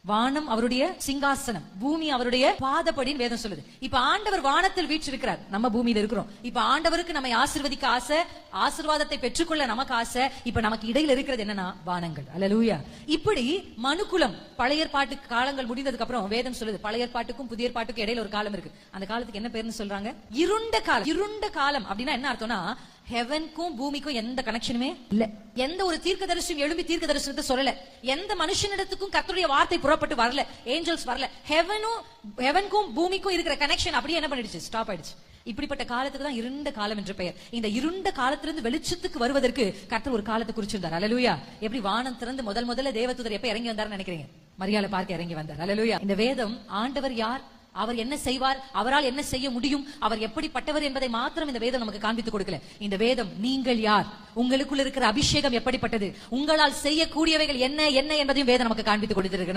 வானம் அவருடைய சிங்காசனம், பூமி அவருடைய பாதப்படின்னு வேதம் சொல்லுது. இப்ப ஆண்டவர் வானத்தில் வீற்றிருக்கிறார், நம்ம பூமியில இருக்கிறோம். இப்ப ஆண்டவருக்கு நம்மை ஆசீர்வதிக்க ஆசை, ஆசீர்வாதத்தை பெற்றுக்கொள்ள நமக்கு ஆசை. இப்ப நமக்கு இடையில இருக்கிறது என்னன்னா வானங்கள். அல்லேலூயா. இப்படி மனுக்குலம் பழைய ஏற்பாட்டு காலங்கள் முடிந்ததுக்கு அப்புறம் வேதம் சொல்லுது, பழைய ஏற்பாட்டுக்கும் புதிய ஏற்பாட்டுக்கும் இடையில ஒரு காலம் இருக்கு. அந்த காலத்துக்கு என்ன பேருன்னு சொல்றாங்க? இருண்ட காலம். இருண்ட காலம் அப்படின்னா என்ன அர்த்தம்னா, ஹெவனுக்கும் பூமிக்கும் எந்த கனெக்ஷனுமே இல்ல. எந்த ஒரு தீர்க்க தரிசனம் எழும்பி தீர்க்க தரிசனத்தை சொல்லல. எந்த மனுஷனிடத்துக்கும் கர்த்தருடைய வார்த்தை புறப்பட்டு வரல. ஏஞ்சல்ஸ் வரல. ஹெவனுக்கும் பூமிக்கும் இருக்கிற கனெக்ஷன் அப்படியே என்ன பண்ணிடுச்சு? ஸ்டாப் ஆயிடுச்சு. இப்படிப்பட்ட காலத்துக்கு தான் இருண்ட காலம் என்று பெயர். இந்த இருண்ட காலத்திலிருந்து வெளிச்சத்துக்கு வருவதற்கு கர்த்தர் ஒரு காலத்தை குறிச்சிருந்தார். அல்லேலூயா. எப்படி வானம் திறந்து முதல்ல தேவதூதர் எப்ப இறங்கி வந்தாருன்னு நினைக்கிறீங்க? மரியாதை பார்க்க இறங்கி வந்தார். அல்லேலூயா. இந்த வேதம் ஆண்டவர் யார், அவர் என்ன செய்வார், அவரால் என்ன செய்ய முடியும், அவர் எப்படிப்பட்டவர் என்பதை மாத்திரம் இந்த வேதம் நமக்கு காண்பித்து கொடுக்கல. இந்த வேதம் நீங்கள் யார், உங்களுக்குள்ள இருக்கிற அபிஷேகம் எப்படிப்பட்டது, உங்களால் செய்யக்கூடியவைகள் என்ன என்ன என்பதையும் வேதம் நமக்கு காண்பித்து கொடுத்திருக்கிறது.